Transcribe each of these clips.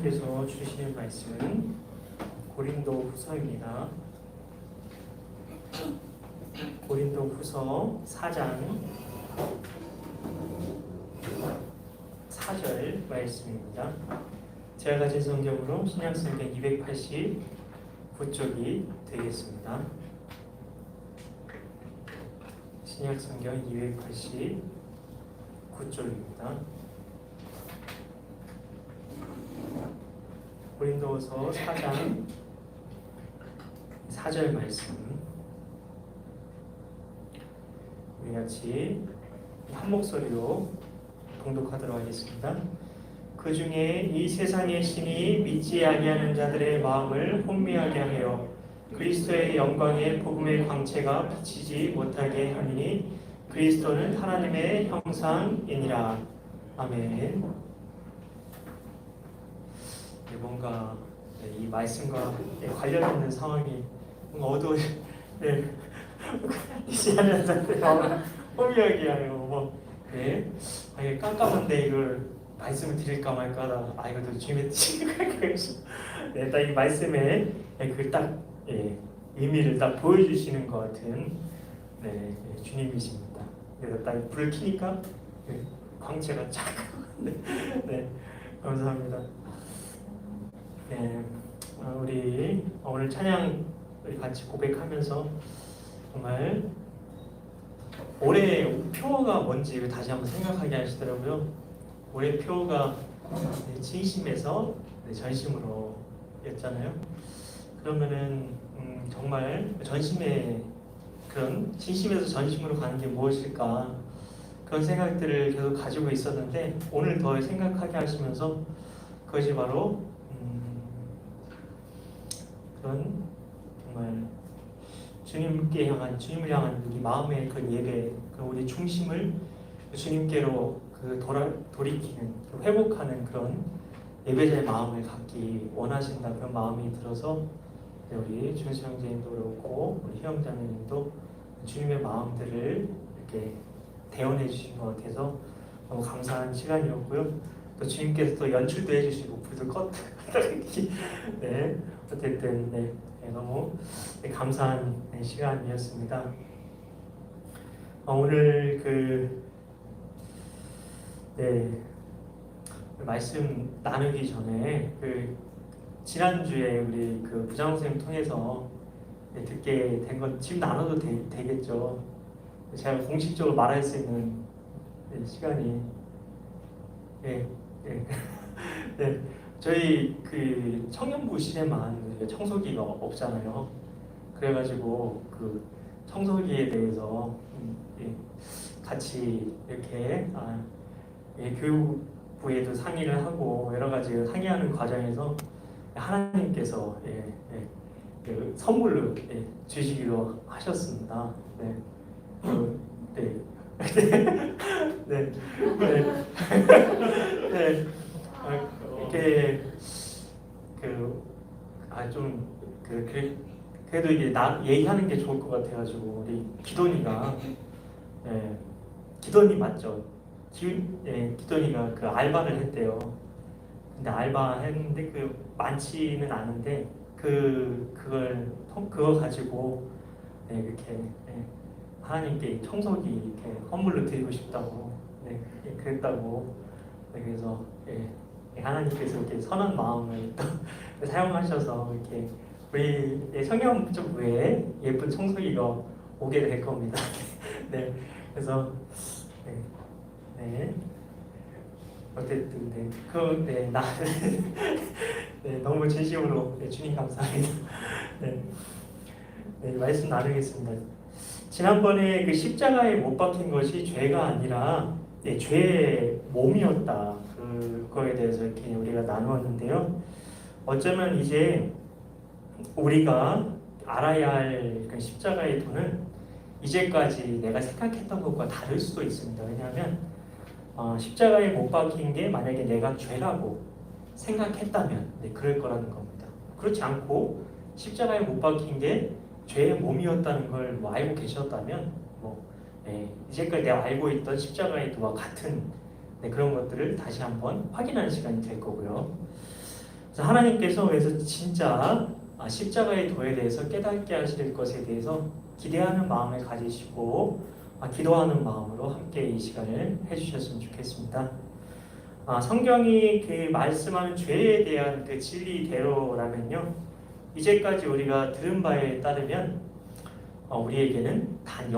하나님께서 주시는 말씀은 고린도 후서입니다. 고린도 후서 4장 4절 말씀입니다. 제가 가진 성경으로 신약성경 289쪽이 되겠습니다. 신약성경 289쪽입니다. 고린도서 4장 4절 말씀, 우리 같이 한 목소리로 봉독하도록 하겠습니다. 그 중에 이 세상의 신이 믿지 아니하는 자들의 마음을 혼미하게 하여 그리스도의 영광의 복음의 광채가 비치지 못하게 하니 그리스도는 하나님의 형상이니라. 아멘. 뭔가 이 말씀과 관련 있는 상황이 뭔가 어두워지지 않는 상태로 혼미하게 하여 이게 깜깜한데 이걸 말씀을 드릴까 말까 하다가 이것도 주님의 뜻인가 딱 이 말씀에 그 의미를 딱 보여주시는 것 같은 주님이십니다. 그래서 딱 불을 켜니까 광채가 쫙 감사합니다. 우리 오늘 찬양 같이 고백하면서 정말 올해 표어가 뭔지 다시 한번 생각하게 하시더라고요. 올해 표어가 진심에서 전심으로 였잖아요. 그러면은 정말 전심에 그런 진심에서 전심으로 가는 게 무엇일까, 그런 생각들을 계속 가지고 있었는데 오늘 더 생각하게 하시면서 그것이 바로 그런 정말 주님을 향한 우리 마음의 그 예배, 그 우리 중심을 주님께로 돌이키는, 회복하는 그런 예배자의 마음을 갖기 원하신다, 그런 마음이 들어서 우리 준수 형제님도 그렇고 우리 희영자매님도 주님의 마음들을 이렇게 대언해 주신 것 같아서 너무 감사한 시간이었고요. 또 주님께서 또 연출도 해주시고 불도 껐다 어쨌든 너무 감사한 시간이었습니다. 오늘 말씀 나누기 전에 지난주에 우리 부장 선생님 통해서 듣게 된 건 지금 나눠도 되겠죠. 제가 공식적으로 말할 수 있는 시간이 저희 청년부실에만 청소기가 없잖아요. 그래가지고 청소기에 대해서 같이 이렇게 교육부에도 상의를 하고 여러 가지 상의하는 과정에서 하나님께서 선물로 주시기로 하셨습니다. 이렇게 그래도 이게 얘기하는 게 좋을 것 같아가지고 우리 기돈이 맞죠? 기돈이가 알바를 했대요. 근데 알바 했는데 많지는 않은데 그거 가지고 이렇게 하나님께 청소기 이렇게 선물로 드리고 싶다고 그랬다고. 그래서 하나님께서 이렇게 선한 마음을 또 사용하셔서 이렇게 우리 청년부에 예쁜 청소기가 오게 될 겁니다. 그래서 어쨌든 너무 진심으로 주님 감사합니다. 말씀 나누겠습니다. 지난번에 십자가에 못 박힌 것이 죄가 아니라 죄의 몸이었다, 그거에 대해서 이렇게 우리가 나누었는데요. 어쩌면 이제 우리가 알아야 할 십자가의 도는 이제까지 내가 생각했던 것과 다를 수도 있습니다. 왜냐하면 십자가에 못 박힌 게 만약에 내가 죄라고 생각했다면 그럴 거라는 겁니다. 그렇지 않고 십자가에 못 박힌 게 죄의 몸이었다는 걸 알고 계셨다면 이제까지 내가 알고 있던 십자가의 도와 같은 그런 것들을 다시 한번 확인하는 시간이 될 거고요. 그래서 하나님께서 그래서 진짜 십자가의 도에 대해서 깨닫게 하실 것에 대해서 기대하는 마음을 가지시고 기도하는 마음으로 함께 이 시간을 해주셨으면 좋겠습니다. 성경이 그 말씀하는 죄에 대한 그 진리대로라면요, 이제까지 우리가 들은 바에 따르면 우리에게는 단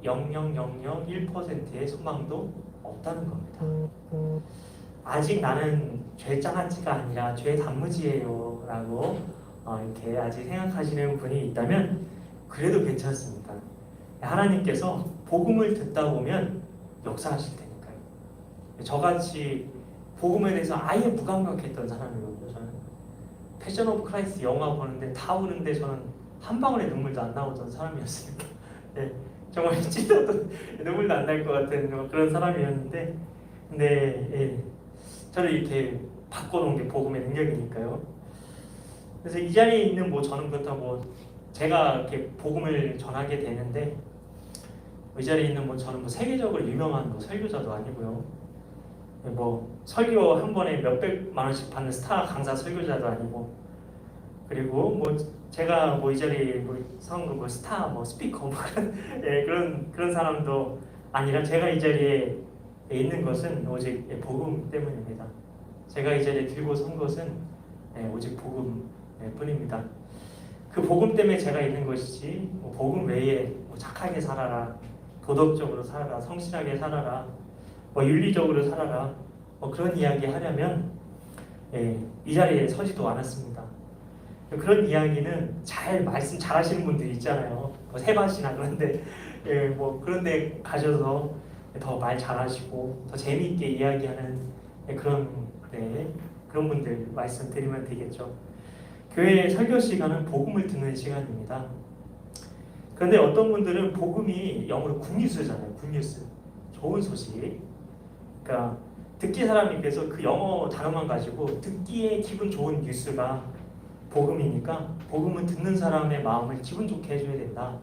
0.00001%의 소망도 없다는 겁니다. 아직 나는 죄장아찌가 아니라 죄 단무지예요 라고 이렇게 아직 생각하시는 분이 있다면 그래도 괜찮습니다. 하나님께서 복음을 듣다 보면 역사하실 테니까요. 저같이 복음에 대해서 아예 무감각했던 사람이거든요. 저는 패션 오브 크라이스트 영화 보는데 다 우는데 저는 한 방울의 눈물도 안 나오던 사람이었으니까 네, 정말 찢어도 눈물도 안 날 것 같은 그런 사람이었는데, 근데 저를 이렇게 바꿔놓은 게 복음의 능력이니까요. 그래서 이 자리에 있는 저는 그렇다고 제가 이렇게 복음을 전하게 되는데, 이 자리에 있는 저는 세계적으로 유명한 설교자도 아니고요. 설교 한 번에 몇백만 원씩 받는 스타 강사 설교자도 아니고, 그리고 제가 이 자리에 성도 스타 스피커 그런 사람도 아니라 제가 이 자리에 있는 것은 오직 복음 때문입니다. 제가 이 자리에 들고 선 것은 오직 복음 뿐입니다. 그 복음 때문에 제가 있는 것이지 복음 외에 착하게 살아라, 도덕적으로 살아라, 성실하게 살아라, 윤리적으로 살아라 그런 이야기 하려면 이 자리에 서지도 않았습니다. 그런 이야기는 말씀 잘하시는 분들이 있잖아요. 세바시나 그런데 그런데 가셔서 더 말 잘하시고 더 재미있게 이야기하는 그런 분들 말씀드리면 되겠죠. 교회 설교 시간은 복음을 듣는 시간입니다. 그런데 어떤 분들은 복음이 영어로 굿뉴스잖아요. 굿뉴스, 좋은 소식. 그러니까 듣기 사람이 그래서 그 영어 단어만 가지고 듣기에 기분 좋은 뉴스가 복음이니까 복음은 듣는 사람의 마음을 기분 좋게 해줘야 된다.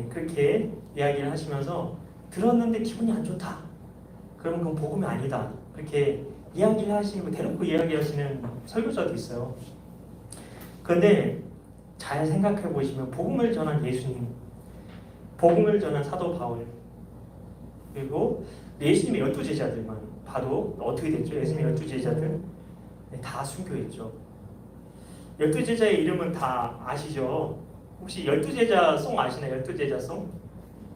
그렇게 이야기를 하시면서 들었는데 기분이 안 좋다. 그러면 그건 복음이 아니다. 그렇게 이야기를 하시고 대놓고 이야기하시는 설교자도 있어요. 그런데 잘 생각해 보시면 복음을 전한 예수님, 복음을 전한 사도 바울, 그리고 예수님의 12제자들만 봐도 어떻게 됐죠? 예수님의 12제자들 다 순교했죠. 12제자의 이름은 다 아시죠? 혹시 12제자 송 아시나요? 12제자 송?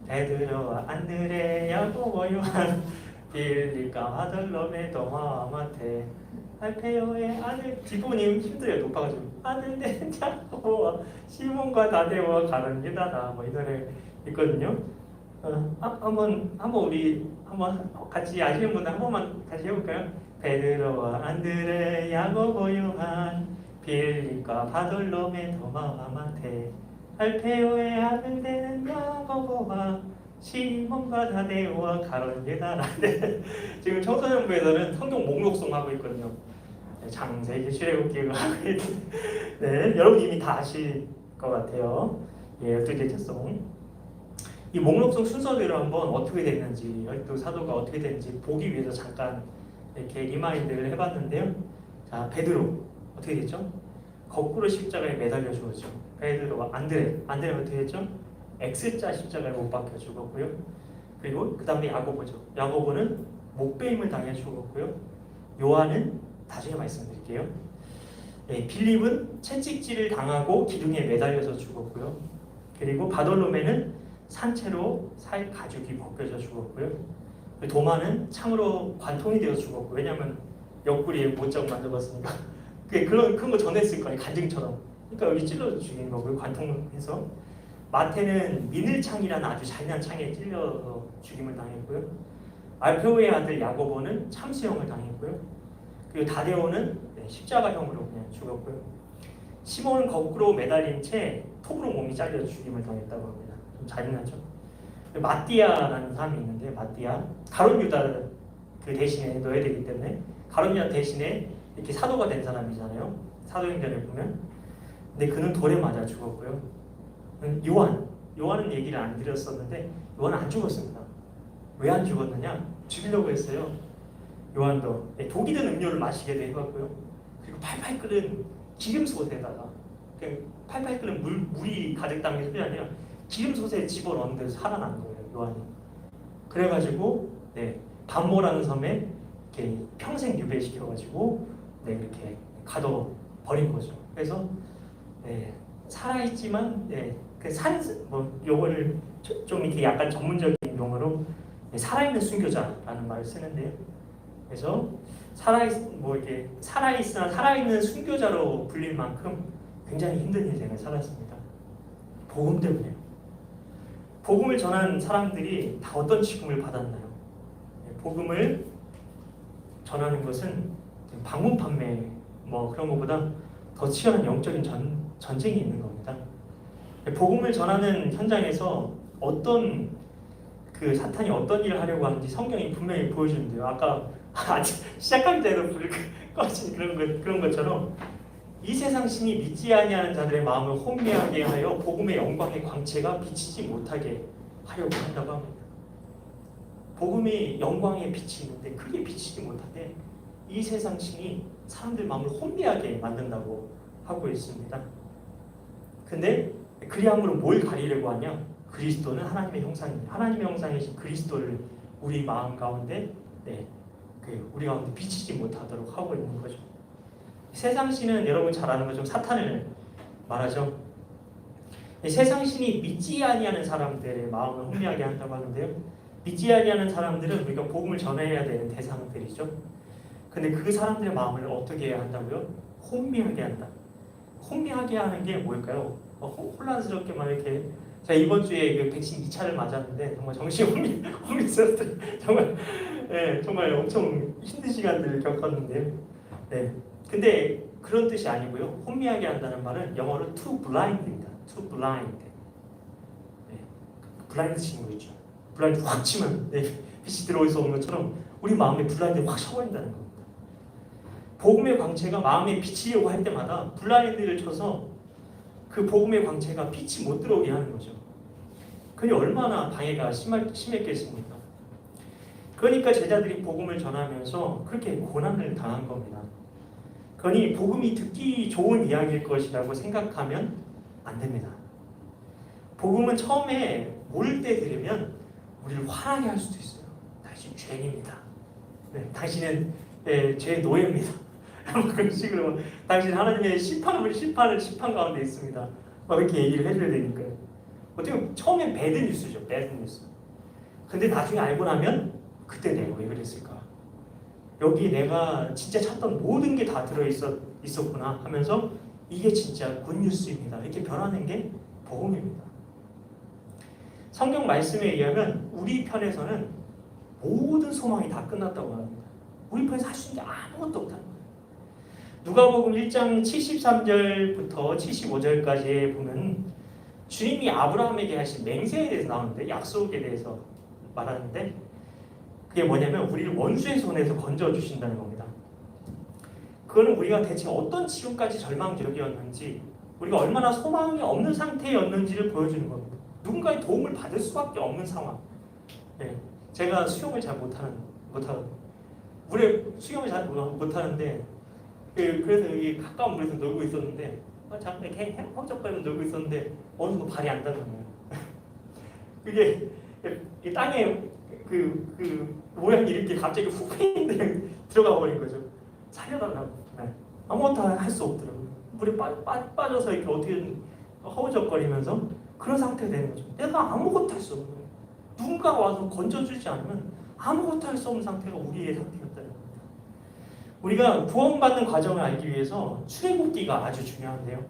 베드로, 안드레, 야고보, 요한, 빌립과 바돌로메, 도마, 마테, 알페오의 아들 디보님 힘들어요. 높아가지고 아들 된 야고보와 시몬과 다데오와 가는 유다다 이 노래 있거든요. 한번 우리 같이 아시는 분들 한 번만 다시 해볼까요? 베드로와 안드레, 야고보, 요한, 빌립과 바돌로메, 도마와 마테, 알페오의 아들 되는 야고보와 시몬과 다데오와 가론 유다라. 지금 청소년부에서는 성경 목록송 하고 있거든요. 창세기, 출애굽기를 하고 있는데 여러분 이미 다 아실 것 같아요. 12제자송. 이 목록송 순서대로 한번 어떻게 됐는지, 열두 사도가 어떻게 됐는지 보기 위해서 잠깐 이렇게 리마인드를 해봤는데요. 자, 베드로 어떻게 됐죠? 거꾸로 십자가에 매달려 죽었죠. 베드로와 안드레 어떻게 됐죠? X자 십자가에 못 박혀 죽었고요. 그리고 그 다음에 야고보죠. 야고보는 목베임을 당해 죽었고요. 요한은 나중에 말씀드릴게요. 빌립은 채찍질을 당하고 기둥에 매달려서 죽었고요. 그리고 바돌로메는 산채로 살 가죽이 벗겨져 죽었고요. 도마는 창으로 관통이 되어 죽었고, 왜냐하면 옆구리에 못자국 만들었으니까 그런 거 전했을 거예요. 간증처럼. 그러니까 여기 찔러 죽인 거고요. 관통해서. 마태는 미늘창이라는 아주 잔인한 창에 찔려서 죽임을 당했고요. 알페오의 아들 야고보는 참수형을 당했고요. 그리고 다데오는 십자가형으로 그냥 죽었고요. 시몬은 거꾸로 매달린 채 톱으로 몸이 잘려 죽임을 당했다고 합니다. 좀 잔인하죠. 마띠아라는 사람이 있는데, 마띠아 가룟 유다 그 대신에 넣어야 되기 때문에 가룟 유다 대신에 이렇게 사도가 된 사람이잖아요. 사도행전을 보면. 근데 그는 돌에 맞아 죽었고요. 요한은 얘기를 안 드렸었는데 요한은 안 죽었습니다. 왜 안 죽었느냐? 죽이려고 했어요. 요한도 독이 든 음료를 마시게도 해봤고요. 그리고 팔팔 끓는 기름솥에다가 그냥 팔팔 끓는 물이 가득 담긴 소리 아니라 기름솥에 집어넣는데 살아난 거예요, 요한이. 그래가지고 반모라는 섬에 이렇게 평생 유배시켜가지고 이렇게 가둬 버린 거죠. 그래서 살아있지만 요거를 좀 이렇게 약간 전문적인 용어로 살아있는 순교자라는 말을 쓰는데요. 그래서 살아있으나 살아있는 순교자로 불릴 만큼 굉장히 힘든 인생을 살았습니다. 복음 때문에요. 복음을 전한 사람들이 다 어떤 취급을 받았나요? 복음을 전하는 것은 방문 판매 그런 것보다 더 치열한 영적인 전쟁이 있는 겁니다. 복음을 전하는 현장에서 어떤 사탄이 어떤 일을 하려고 하는지 성경이 분명히 보여주는데요. 아까 시작할 때도 불을 꺼진 그런 것처럼 이 세상 신이 믿지 아니하는 자들의 마음을 혼미하게 하여 복음의 영광의 광채가 비치지 못하게 하려고 한다고 합니다. 복음의 영광의 빛이 있는데 그게 비치지 못하게 이 세상 신이 사람들 마음을 혼미하게 만든다고 하고 있습니다. 근데 그리함으로 뭘 가리려고 하냐? 그리스도는 하나님의 형상입니다. 하나님의 형상이신 그리스도를 우리 마음 가운데 우리 가운데 비치지 못하도록 하고 있는 거죠. 세상 신은 여러분 잘 아는 것처럼 사탄을 말하죠. 세상 신이 믿지 아니하는 사람들의 마음을 혼미하게 한다고 하는데요. 믿지 아니하는 사람들은 우리가 복음을 전해야 되는 대상들이죠. 근데 그 사람들의 마음을 어떻게 해야 한다고요? 혼미하게 한다. 혼미하게 하는 게 뭘까요? 혼란스럽게 막 이렇게 제가 이번 주에 백신 2차를 맞았는데 정말 정신이 혼미스럽더라고요. 정말 엄청 힘든 시간들을 겪었는데요. 근데 그런 뜻이 아니고요. 혼미하게 한다는 말은 영어로 to blind입니다. to blind. 블라인드 치는 거 있죠. 블라인드 확 치면 빛이 들어올 수 없는 것처럼 우리 마음에 블라인드 확 쳐버린다는 겁니다. 복음의 광채가 마음에 비치려고 할 때마다 블라인드를 쳐서 그 복음의 광채가 빛이 못 들어오게 하는 거죠. 그게 얼마나 방해가 심했겠습니까? 그러니까 제자들이 복음을 전하면서 그렇게 고난을 당한 겁니다. 그러니 복음이 듣기 좋은 이야기일 것이라고 생각하면 안 됩니다. 복음은 처음에 모를 때 들으면 우리를 화나게 할 수도 있어요. 당신 죄인입니다. 당신은 죄의 노예입니다. 그런 식으로 당신 하나님의 심판 가운데 있습니다. 이렇게 얘기를 해줘야 되니까요. 어떻게 보면 처음엔 배드 뉴스죠. 배드 뉴스. 근데 나중에 알고 나면 그때 내가 왜 그랬을까? 여기 내가 진짜 찾던 모든 게 다 들어있었구나 하면서 이게 진짜 굿뉴스입니다. 이렇게 변하는 게 복음입니다. 성경 말씀에 의하면 우리 편에서는 모든 소망이 다 끝났다고 합니다. 우리 편에서 할 수 있는 게 아무것도 없다는 거예요. 누가복음 1장 73절부터 75절까지 보면 주님이 아브라함에게 하신 맹세에 대해서 나오는데 약속에 대해서 말하는데 그게 뭐냐면 우리를 원수의 손에서 건져주신다는 겁니다. 그거는 우리가 대체 어떤 지금까지 절망적이었는지 우리가 얼마나 소망이 없는 상태였는지를 보여주는 겁니다. 누군가의 도움을 받을 수밖에 없는 상황. 제가 수영을 잘 못하거든요. 물에 수영을 잘 못하는데 그래서 이 가까운 물에서 놀고 있었는데 잠깐 이렇게 헝쩍거리면서 놀고 있었는데 어느 정도 발이 안 닿는 거예요. 그게 이 땅에 모양이 이렇게 갑자기 훅 들어가 버린 거죠. 살려달라고. 아무것도 할 수 없더라고요. 물에 빠져서 이렇게 어떻게 허우적거리면서 그런 상태가 되는 거죠. 내가 아무것도 할 수 없는 거예요. 누군가 와서 건져주지 않으면 아무것도 할 수 없는 상태가 우리의 상태였다는 겁니다. 우리가 구원받는 과정을 알기 위해서 출애굽기가 아주 중요한데요.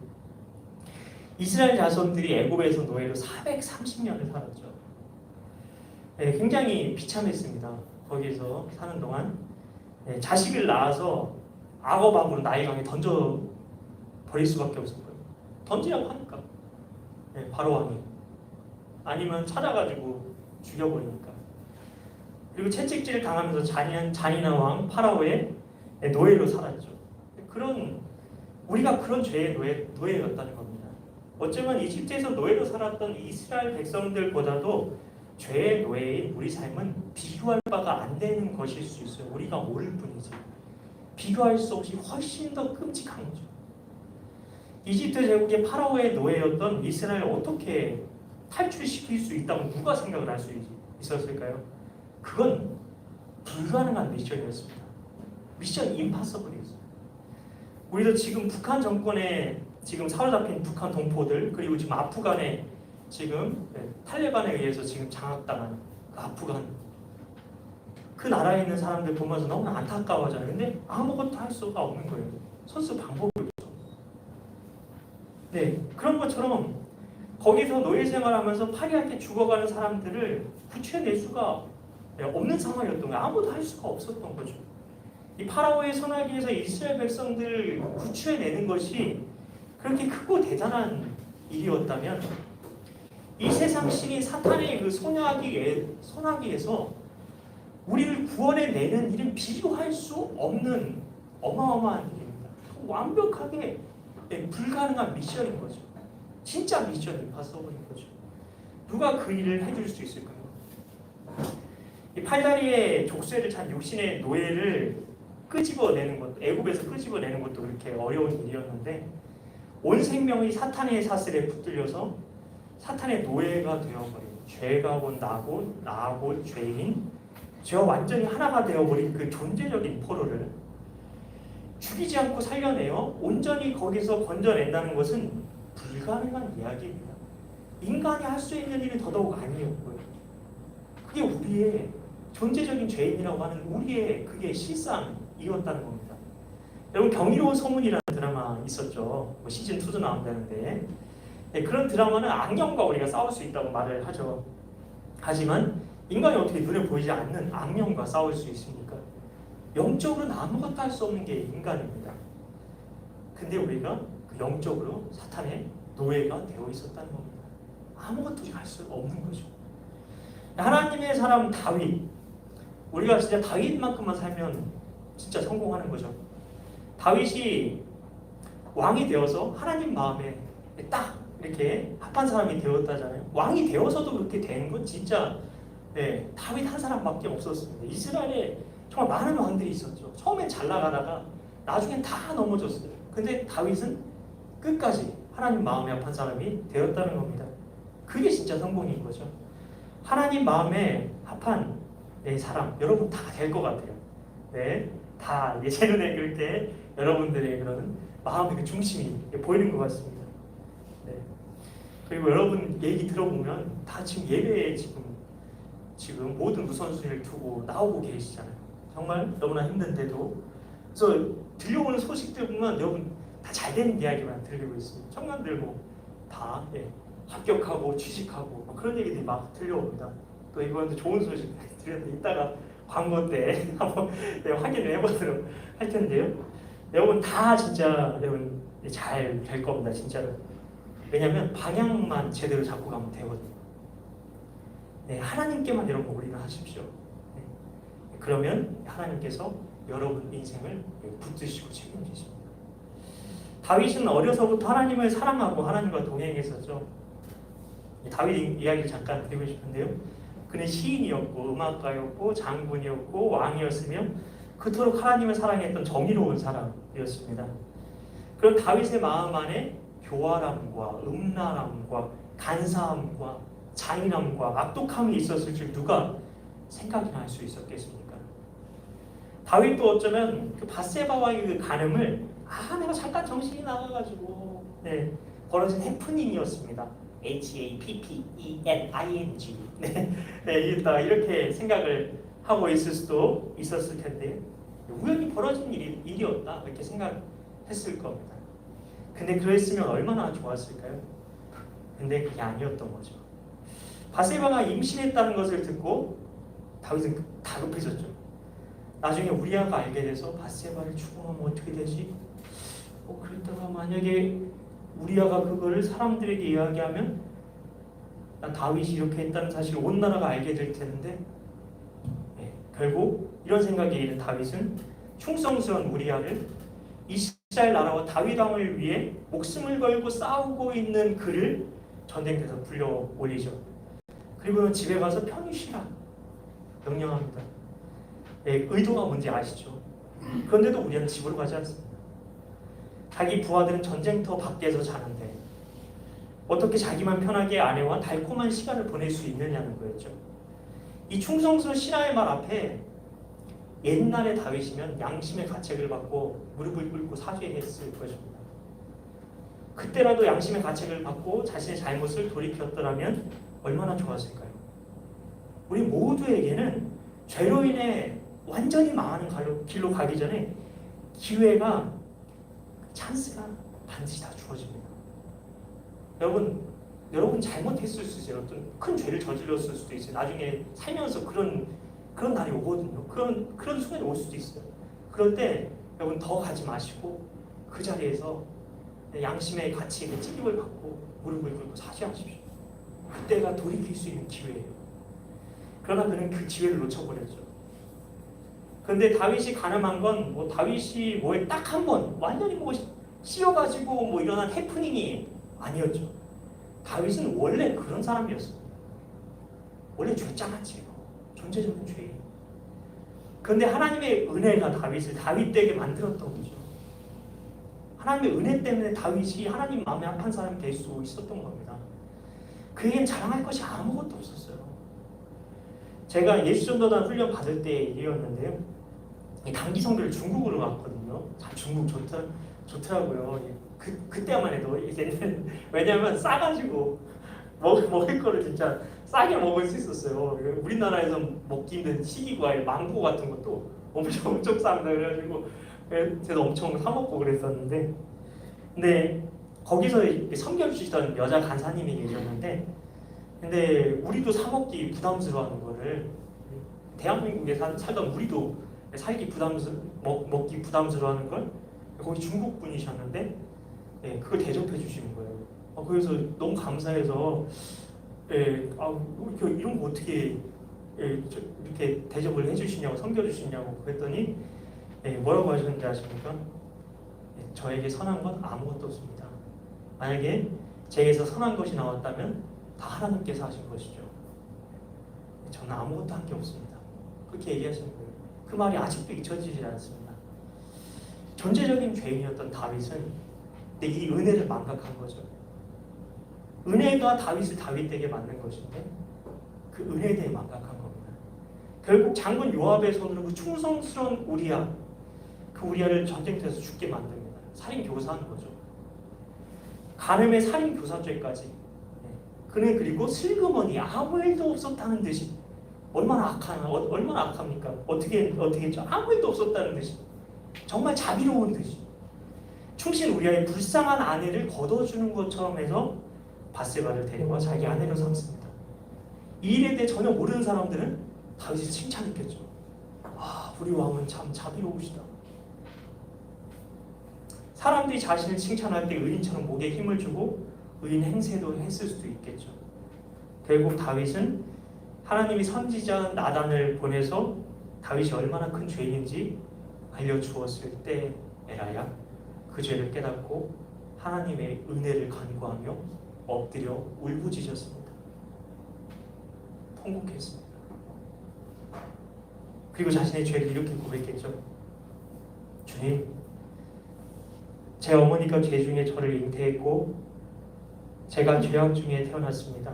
이스라엘 자손들이 애굽에서 노예로 430년을 살았죠. 굉장히 비참했습니다. 거기서 사는 동안 자식을 낳아서 악어밥으로 나일강에 던져 버릴 수밖에 없었고요. 던지라고 하니까 바로 왕이 아니면 찾아가지고 죽여버리니까. 그리고 채찍질을 당하면서 잔인한 왕 파라오의 노예로 살았죠. 우리가 그런 죄의 노예였다는 겁니다. 어쩌면 이집트에서 노예로 살았던 이스라엘 백성들보다도 죄의 노예인 우리 삶은 비교할 바가 안 되는 것일 수 있어요. 우리가 모를 뿐이지. 비교할 수 없이 훨씬 더 끔찍한 거죠. 이집트 제국의 파라오의 노예였던 이스라엘을 어떻게 탈출시킬 수 있다고 누가 생각을 할 수 있었을까요? 그건 불가능한 미션이었습니다. 미션 임파서블이었어요. 우리도 지금 북한 정권에 지금 사로잡힌 북한 동포들, 그리고 지금 아프간에 지금 탈레반에 의해서 지금 장악당한 그 아프간, 그 나라에 있는 사람들 보면서 너무 안타까워하잖아요. 근데 아무것도 할 수가 없는 거예요. 선수 방법이 없어. 네, 그런 것처럼 거기서 노예 생활하면서 파리하게 죽어가는 사람들을 구출해낼 수가 없는 상황이었던 거예요. 아무도 할 수가 없었던 거죠. 이 파라오의 손아귀에서 이스라엘 백성들을 구출해내는 것이 그렇게 크고 대단한 일이었다면, 이 세상 신이 사탄의 그 손아귀에서 우리를 구원해내는 일은 비교할 수 없는 어마어마한 일입니다. 완벽하게 불가능한 미션인 거죠. 진짜 미션 임파서블인 거죠. 누가 그 일을 해줄 수 있을까요? 이 팔다리의 족쇄를 찬 육신의 노예를 끄집어내는 것도, 애굽에서 끄집어내는 것도 그렇게 어려운 일이었는데, 온 생명이 사탄의 사슬에 붙들려서 사탄의 노예가 되어버린, 죄가 곧 나고 죄인, 죄와 완전히 하나가 되어버린 그 존재적인 포로를 죽이지 않고 살려내어 온전히 거기서 건져낸다는 것은 불가능한 이야기입니다. 인간이 할 수 있는 일은 더더욱 아니었고요. 그게 우리의 존재적인 죄인이라고 하는 우리의 그게 실상이었다는 겁니다. 여러분, 경이로운 소문이라는 드라마 있었죠. 뭐 시즌 2도 나온다는데, 네, 그런 드라마는 악령과 우리가 싸울 수 있다고 말을 하죠. 하지만 인간이 어떻게 눈에 보이지 않는 악령과 싸울 수 있습니까? 영적으로는 아무것도 할 수 없는 게 인간입니다. 근데 우리가 그 영적으로 사탄의 노예가 되어 있었다는 겁니다. 아무것도 할 수 없는 거죠. 하나님의 사람 다윗, 우리가 진짜 다윗만큼만 살면 진짜 성공하는 거죠. 다윗이 왕이 되어서 하나님 마음에 딱 이렇게 합한 사람이 되었다잖아요. 왕이 되어서도 그렇게 된 건 진짜 다윗 한 사람밖에 없었습니다. 이스라엘에 정말 많은 왕들이 있었죠. 처음엔 잘 나가다가 나중엔 다 넘어졌어요. 근데 다윗은 끝까지 하나님 마음에 합한 사람이 되었다는 겁니다. 그게 진짜 성공인 거죠. 하나님 마음에 합한 사람, 여러분 다 될 것 같아요. 네, 다 제 눈에 그렇게 여러분들의 그런 마음의 그 중심이 보이는 것 같습니다. 네. 그리고 여러분 얘기 들어보면 다 지금 예배에 지금 모든 우선순위를 두고 나오고 계시잖아요. 정말 너무나 힘든데도. 그래서 들려오는 소식들 보면 여러분 다 잘 되는 이야기만 들리고 있습니다. 청년들 다 합격하고 취직하고 뭐 그런 얘기들이 막 들려옵니다. 또 이번에도 좋은 소식 들렸는데 이따가 광고 때 한번 확인을 해보도록 할 텐데요. 여러분 다 진짜 여러분 잘 될 겁니다. 진짜로. 왜냐하면 방향만 제대로 잡고 가면 되거든요. 하나님께만 여러분 올인하십시오. 그러면 하나님께서 여러분 인생을 붙드시고 책임지십니다. 다윗은 어려서부터 하나님을 사랑하고 하나님과 동행했었죠. 다윗 이야기를 잠깐 드리고 싶은데요. 그는 시인이었고 음악가였고 장군이었고 왕이었으며 그토록 하나님을 사랑했던 정의로운 사람이었습니다. 그런 다윗의 마음 안에 교활함과 음란함과 간사함과 잔인함과 악독함이 있었을 줄 누가 생각이나 할 수 있었겠습니까? 다윗도 어쩌면 그 바세바와의 그 간음을 내가 잠깐 정신이 나가가지고 벌어진 해프닝이었습니다. HAPPENING 이렇게 생각을 하고 있을 수도 있었을 텐데 우연히 벌어진 일이었다 이렇게 생각했을 겁니다. 근데 그랬으면 얼마나 좋았을까요? 근데 그게 아니었던 거죠. 바세바가 임신했다는 것을 듣고 다윗은 다급해졌죠. 나중에 우리아가 알게 돼서 바세바를 죽음하면 어떻게 되지? 그랬다가 만약에 우리아가 그거를 사람들에게 이야기하면 다윗이 이렇게 했다는 사실을 온 나라가 알게 될 텐데 결국 이런 생각에 이른 다윗은 충성스러운 우리아를 이스라엘 나라와 다윗 왕을 위해 목숨을 걸고 싸우고 있는 그를 전쟁터에서 불러 올리죠. 그리고는 집에 가서 편히 쉬라 명령합니다. 의도가 뭔지 아시죠? 그런데도 우리는 집으로 가지 않습니다. 자기 부하들은 전쟁터 밖에서 자는데 어떻게 자기만 편하게 아내와 달콤한 시간을 보낼 수 있느냐는 거였죠. 이 충성스러운 신하의 말 앞에 옛날의 다윗이면 양심의 가책을 받고 무릎을 꿇고 사죄했을 것입니다. 그때라도 양심의 가책을 받고 자신의 잘못을 돌이켰더라면 얼마나 좋았을까요? 우리 모두에게는 죄로 인해 완전히 망하는 길로 가기 전에 기회가, 찬스가 반드시 다 주어집니다. 여러분 잘못했을 수 있어요. 어떤 큰 죄를 저질렀을 수도 있어요. 나중에 살면서 그런 날이 오거든요. 그런 순간이 올 수도 있어요. 그럴 때 여러분 더 가지 마시고 그 자리에서 양심의 가치에 찔림을 받고 무릎을 꿇고 사죄하십시오. 그때가 돌이킬 수 있는 기회예요. 그러나 그는 그 기회를 놓쳐버렸죠. 그런데 다윗이 가늠한 건 다윗이 뭐에 딱 한 번 완전히 씌어가지고 일어난 해프닝이 아니었죠. 다윗은 원래 그런 사람이었어요. 원래 죄짱았지요. 존재적인 죄. 그런데 하나님의 은혜가 다윗되게 만들었던 거죠. 하나님의 은혜 때문에 다윗이 하나님 마음에 합한 사람이 될 수 있었던 겁니다. 그에겐 자랑할 것이 아무것도 없었어요. 제가 예수전도단 훈련 받을 때 일이었는데요. 단기 선교를 중국으로 갔거든요. 참 중국 좋더라고요. 그때만 해도 이제는 왜냐하면 싸가지고 먹을 거를 진짜 싸게 먹을 수 있었어요. 우리나라에서 먹기 힘든 시기과일, 망고 같은 것도 엄청 쌉니다. 그래가지고 제가 엄청 사 먹고 그랬었는데, 근데 거기서 섬겨주시던 여자 간사님이 계셨는데, 근데 우리도 사 먹기 부담스러워하는 거를 대한민국에 살던 우리도 먹기 부담스러워하는 걸 거기 중국 분이셨는데 그걸 대접해 주시는 거예요. 그래서 너무 감사해서 이런 거 어떻게 이렇게 대접을 해주시냐고 섬겨주시냐고 그랬더니 뭐라고 하셨는지 아십니까? 저에게 선한 건 아무것도 없습니다. 만약에 제게서 선한 것이 나왔다면 다 하나님께서 하신 것이죠. 저는 아무것도 한 게 없습니다. 그렇게 얘기하시는 거예요. 그 말이 아직도 잊혀지지 않습니다. 존재적인 죄인이었던 다윗은 이 은혜를 망각한 거죠. 은혜가 다윗을 다윗되게 만든 것인데 그 은혜에 대해 망각한 겁니다. 결국 장군 요압의 손으로 그 충성스러운 그 우리아를 전쟁터에서 죽게 만듭니다. 살인 교사한 거죠. 간음의 살인 교사죄까지. 그는 그리고 슬그머니 아무 일도 없었다는 듯이 얼마나 악합니까? 어떻게 했죠? 아무 일도 없었다는 듯이 정말 자비로운 듯이 충신 우리아의 불쌍한 아내를 걷어주는 것처럼 해서 바세바를 데리고 자기 아내로 삼습니다. 이 일에 대해 전혀 모르는 사람들은 다윗을 칭찬했겠죠. 우리 왕은 참 자비로우시다. 사람들이 자신을 칭찬할 때 의인처럼 목에 힘을 주고 의인 행세도 했을 수도 있겠죠. 결국 다윗은 하나님이 선지자 나단을 보내서 다윗이 얼마나 큰 죄인인지 알려주었을 때에라야 그 죄를 깨닫고 하나님의 은혜를 간구하며 엎드려 울부짖었습니다. 통곡했습니다. 그리고 자신의 죄를 이렇게 고백했죠. 주님, 제 어머니가 죄 중에 저를 잉태했고 제가 죄악 중에 태어났습니다.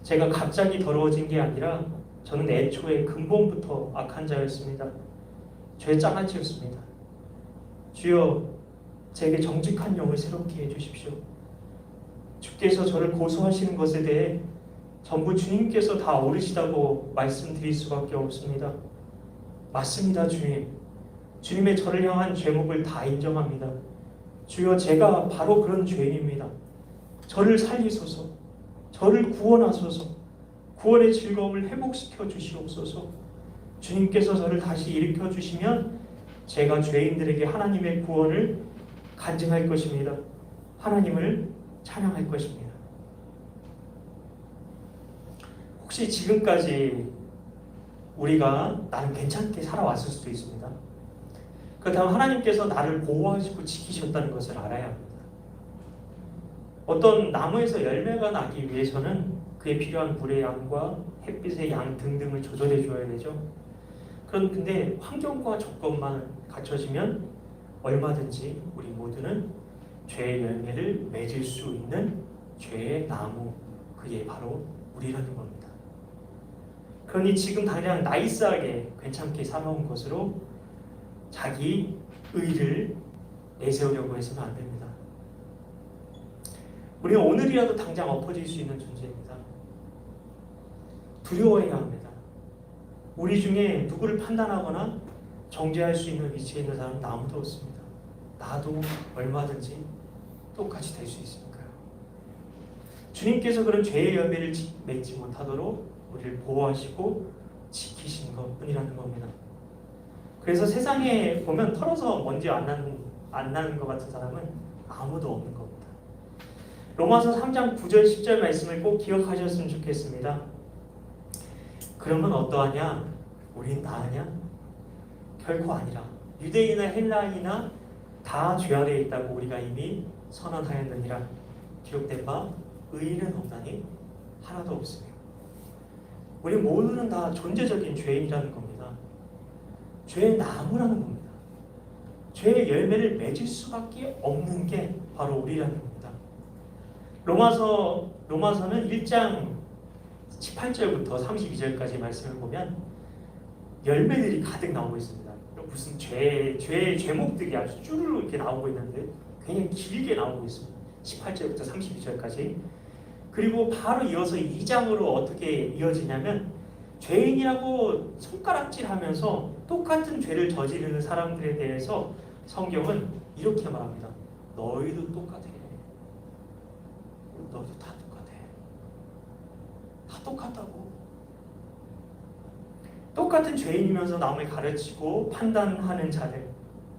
제가 갑자기 더러워진 게 아니라 저는 애초에 근본부터 악한 자였습니다. 죄장아찌였습니다. 주여, 제게 정직한 영을 새롭게 해주십시오. 주께서 저를 고소하시는 것에 대해 전부 주님께서 다 옳으시다고 말씀드릴 수밖에 없습니다. 맞습니다, 주님. 주님의 저를 향한 죄목을 다 인정합니다. 주여, 제가 바로 그런 죄인입니다. 저를 살리소서, 저를 구원하소서, 구원의 즐거움을 회복시켜 주시옵소서. 주님께서 저를 다시 일으켜 주시면 제가 죄인들에게 하나님의 구원을 간증할 것입니다. 하나님을 찬양할 것입니다. 혹시 지금까지 우리가 나는 괜찮게 살아왔을 수도 있습니다. 그렇다면 하나님께서 나를 보호하시고 지키셨다는 것을 알아야 합니다. 어떤 나무에서 열매가 나기 위해서는 그에 필요한 물의 양과 햇빛의 양 등등을 조절해 줘야 되죠. 근데 환경과 조건만 갖춰지면 얼마든지 우리 모두는 죄의 열매를 맺을 수 있는 죄의 나무, 그게 바로 우리라는 겁니다. 그러니 지금 당장 나이스하게 괜찮게 살아온 것으로 자기 의를 내세우려고 해서는 안 됩니다. 우리는 오늘이라도 당장 엎어질 수 있는 존재입니다. 두려워해야 합니다. 우리 중에 누구를 판단하거나 정죄할 수 있는 위치에 있는 사람은 아무도 없습니다. 나도 얼마든지 똑같이 될 수 있으니까요. 주님께서 그런 죄의 열매를 맺지 못하도록 우리를 보호하시고 지키시는 것뿐이라는 겁니다. 그래서 세상에 보면 털어서 먼지 안 나는 것 같은 사람은 아무도 없는 겁니다. 로마서 3장 9절 10절 말씀을 꼭 기억하셨으면 좋겠습니다. 그러면 어떠하냐? 우린 나으냐? 결코 아니라 유대인이나 헬라인이나 다 죄 아래에 있다고 우리가 이미 선언하였느니라. 기록된 바 의인은 없나니 하나도 없으며. 우리 모두는 다 존재적인 죄인이라는 겁니다. 죄의 나무라는 겁니다. 죄의 열매를 맺을 수밖에 없는 게 바로 우리라는 겁니다. 로마서는 1장 18절부터 32절까지 말씀을 보면 열매들이 가득 나오고 있습니다. 무슨 죄의 제목들이 아주 쭈르르 이렇게 나오고 있는데 굉장히 길게 나오고 있습니다. 18절부터 32절까지. 그리고 바로 이어서 2장으로 어떻게 이어지냐면 죄인이라고 손가락질하면서 똑같은 죄를 저지르는 사람들에 대해서 성경은 이렇게 말합니다. 너희도 똑같아. 너희도 다 똑같아. 다 똑같다고. 똑같은 죄인이면서 남을 가르치고 판단하는 자들,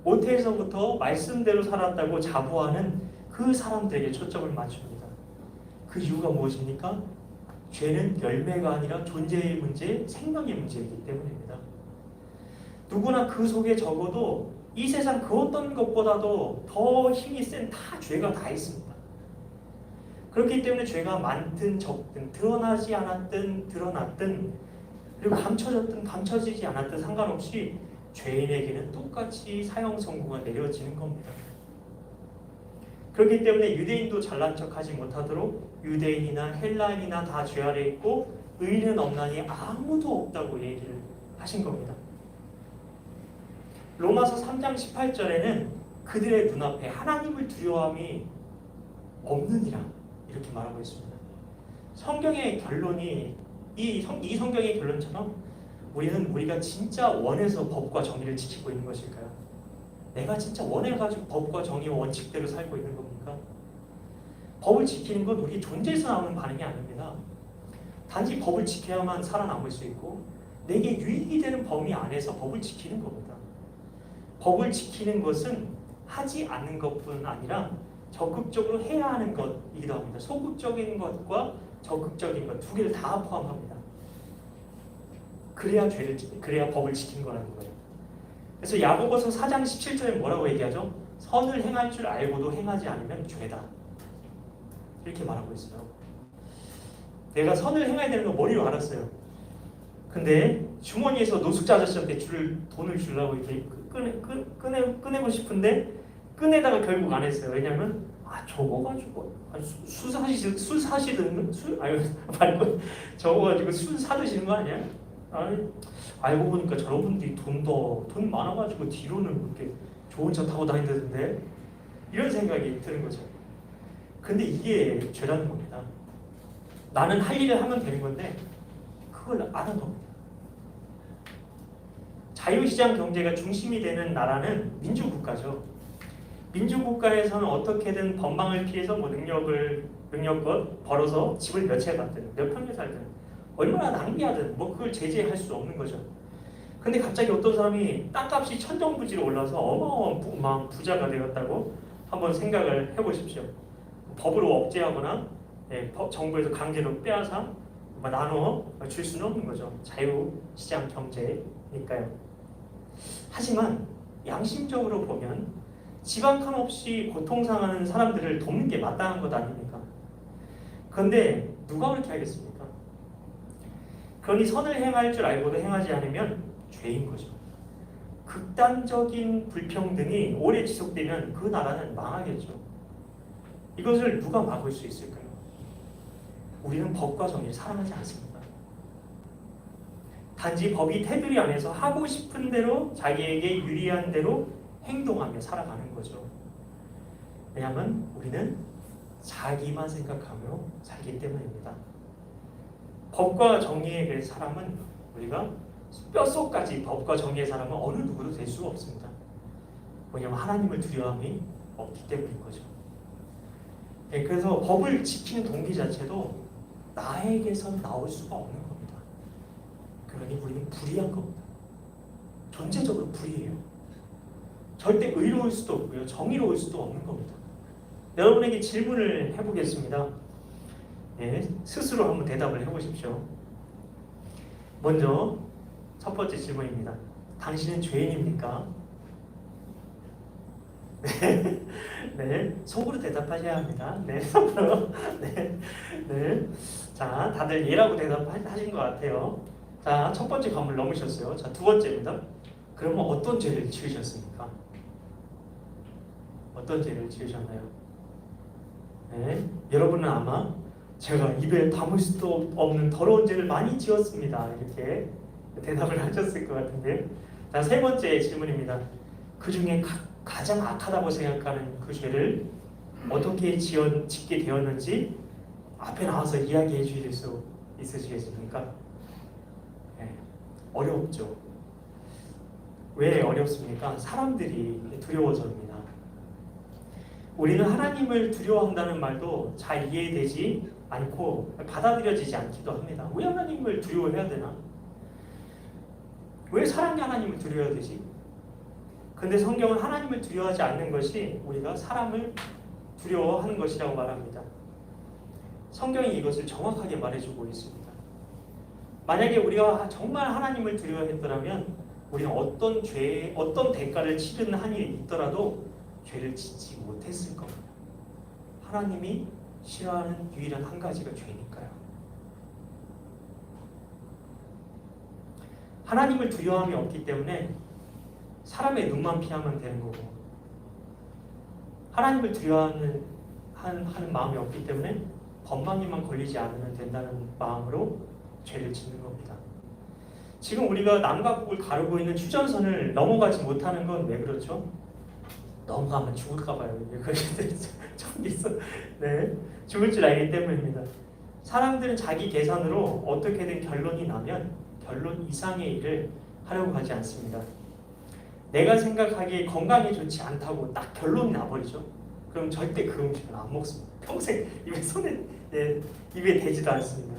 모태에서부터 말씀대로 살았다고 자부하는 그 사람들에게 초점을 맞춥니다. 그 이유가 무엇입니까? 죄는 열매가 아니라 존재의 문제, 생명의 문제이기 때문입니다. 누구나 그 속에 적어도 이 세상 그 어떤 것보다도 더 힘이 센 다 죄가 다 있습니다. 그렇기 때문에 죄가 많든 적든 드러나지 않았든 드러났든 그리고 감춰졌든 감춰지지 않았든 상관없이 죄인에게는 똑같이 사형 선고가 내려지는 겁니다. 그렇기 때문에 유대인도 잘난 척하지 못하도록 유대인이나 헬라인이나 다 죄 아래 있고 의인은 없나니 아무도 없다고 얘기를 하신 겁니다. 로마서 3장 18절에는 그들의 눈앞에 하나님을 두려워함이 없느니라 이렇게 말하고 있습니다. 성경의 결론이 이 성경의 결론처럼 우리가 진짜 원해서 법과 정의를 지키고 있는 것일까요? 내가 진짜 원해가지고 법과 정의와 원칙대로 살고 있는 겁니까? 법을 지키는 건 우리 존재에서 나오는 반응이 아닙니다. 단지 법을 지켜야만 살아남을 수 있고 내게 유익이 되는 범위 안에서 법을 지키는 겁니다. 법을 지키는 것은 하지 않는 것뿐 아니라 적극적으로 해야 하는 것이기도 합니다. 소극적인 것과 적극적인 것 두 개를 다 포함합니다. 그래야 법을 지킨 거라는 거예요. 그래서 야고보서 4장 17절에 뭐라고 얘기하죠? 선을 행할 줄 알고도 행하지 않으면 죄다. 이렇게 말하고 있어요. 내가 선을 행해야 되는 거 머리로 알았어요. 근데 주머니에서 노숙자 아저씨한테 돈을 주려고 이렇게 꺼내고 싶은데 꺼내다가 결국 안 했어요. 왜냐면 적어가지고 술 사드시는 거 아니야? 알고 보니까 저러분들이 돈 많아가지고 뒤로는 이렇게 좋은 차 타고 다니는데 이런 생각이 드는 거죠. 근데 이게 죄라는 겁니다. 나는 할 일을 하면 되는 건데 그걸 안 하는 겁니다. 자유시장 경제가 중심이 되는 나라는 민주국가죠. 민주국가에서는 어떻게든 법망을 피해서 능력껏 벌어서 집을 몇 채 갖든 몇 평에 살든 얼마나 낭비하든 그걸 제재할 수 없는 거죠. 근데 갑자기 어떤 사람이 땅값이 천정부지로 올라서 어마어마한 부자가 되었다고 한번 생각을 해보십시오. 법으로 억제하거나 정부에서 강제로 빼앗아 나눠 줄 수는 없는 거죠. 자유시장 경제니까요. 하지만 양심적으로 보면 집 한 칸 없이 고통당하는 사람들을 돕는 게 마땅한 것 아닙니까? 그런데 누가 그렇게 하겠습니까? 그러니 선을 행할 줄 알고도 행하지 않으면 죄인 거죠. 극단적인 불평등이 오래 지속되면 그 나라는 망하겠죠. 이것을 누가 막을 수 있을까요? 우리는 법과 정의를 사랑하지 않습니다. 단지 법이 테두리 안에서 하고 싶은 대로 자기에게 유리한 대로 행동하며 살아가는 거죠. 왜냐하면 우리는 자기만 생각하며 살기 때문입니다. 법과 정의의 사람은 우리가 뼛속까지 법과 정의의 사람은 어느 누구도 될 수가 없습니다. 왜냐하면 하나님을 두려움이 없기 때문인 거죠. 네, 그래서 법을 지키는 동기 자체도 나에게서 나올 수가 없는 겁니다. 그러니 우리는 불의한 겁니다. 존재적으로 불의해요. 절대 의로울 수도 없고요. 정의로울 수도 없는 겁니다. 여러분에게 질문을 해보겠습니다. 네, 스스로 한번 대답을 해보십시오. 먼저 첫 번째 질문입니다. 당신은 죄인입니까? 네, 네, 속으로 대답하셔야 합니다. 네, 속으로. 네, 네. 자, 다들 예라고 대답하신 것 같아요. 자, 첫 번째 관문을 넘으셨어요. 자, 두 번째입니다. 그러면 어떤 죄를 지으셨습니까? 어떤 죄를 지으셨나요? 네, 여러분은 아마 제가 입에 담을 수도 없는 더러운 죄를 많이 지었습니다. 이렇게 대답을 하셨을 것 같은데요. 자, 세 번째 질문입니다. 그 중에 가장 악하다고 생각하는 그 죄를 어떻게 짓게 되었는지 앞에 나와서 이야기해 주실 수 있으시겠습니까? 네, 어렵죠. 왜 어렵습니까? 사람들이 두려워서입니다. 우리는 하나님을 두려워한다는 말도 잘 이해되지 않고 받아들여지지 않기도 합니다. 왜 하나님을 두려워해야 되나? 왜 사람이 하나님을 두려워해야 되지? 근데 성경은 하나님을 두려워하지 않는 것이 우리가 사람을 두려워하는 것이라고 말합니다. 성경이 이것을 정확하게 말해주고 있습니다. 만약에 우리가 정말 하나님을 두려워했더라면 우리는 어떤 대가를 치르는 한 일이 있더라도 죄를 짓지 못했을 겁니다. 하나님이 싫어하는 유일한 한 가지가 죄니까요. 하나님을 두려움이 없기 때문에 사람의 눈만 피하면 되는 거고, 하나님을 두려워하는 하는 마음이 없기 때문에 법망에만 걸리지 않으면 된다는 마음으로 죄를 짓는 겁니다. 지금 우리가 남과 북을 가르고 있는 휴전선을 넘어가지 못하는 건 왜 그렇죠? 넘어가면 죽을까 봐요. 좀 있어. 네, 죽을 줄 알기 때문입니다. 사람들은 자기 계산으로 어떻게든 결론이 나면 결론 이상의 일을 하려고 하지 않습니다. 내가 생각하기에 건강에 좋지 않다고 딱 결론이 나버리죠. 그럼 절대 그 음식은 안 먹습니다. 평생 입에 대지도 않습니다.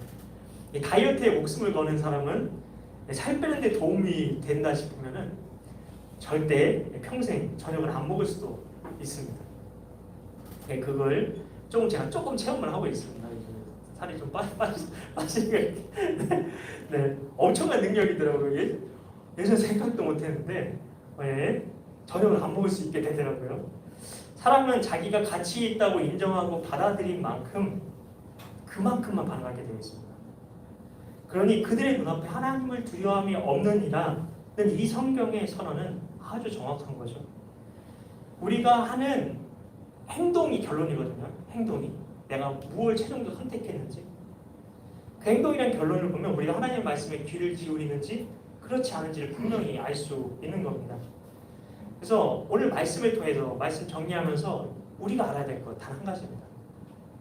다이어트에 목숨을 거는 사람은 살 빼는데 도움이 된다 싶으면은 절대 평생 저녁을 안 먹을 수도 있습니다. 그걸 제가 조금 체험을 하고 있습니다. 살이 좀 빠지게 네, 엄청난 능력이더라고요. 예전에 생각도 못했는데 저녁을 안 먹을 수 있게 되더라고요. 사람은 자기가 가치 있다고 인정하고 받아들인 만큼 그만큼만 반응하게 되어 있습니다. 그러니 그들의 눈앞에 하나님을 두려움이 없는 이라는 이 성경의 선언은 아주 정확한 거죠. 우리가 하는 행동이 결론이거든요. 행동이 내가 무엇을 최종적으로 선택했는지, 그 행동이라는 결론을 보면 우리가 하나님의 말씀에 귀를 기울이는지 그렇지 않은지를 분명히 알 수 있는 겁니다. 그래서 오늘 말씀을 통해서 말씀 정리하면서 우리가 알아야 될 것 단 한 가지입니다.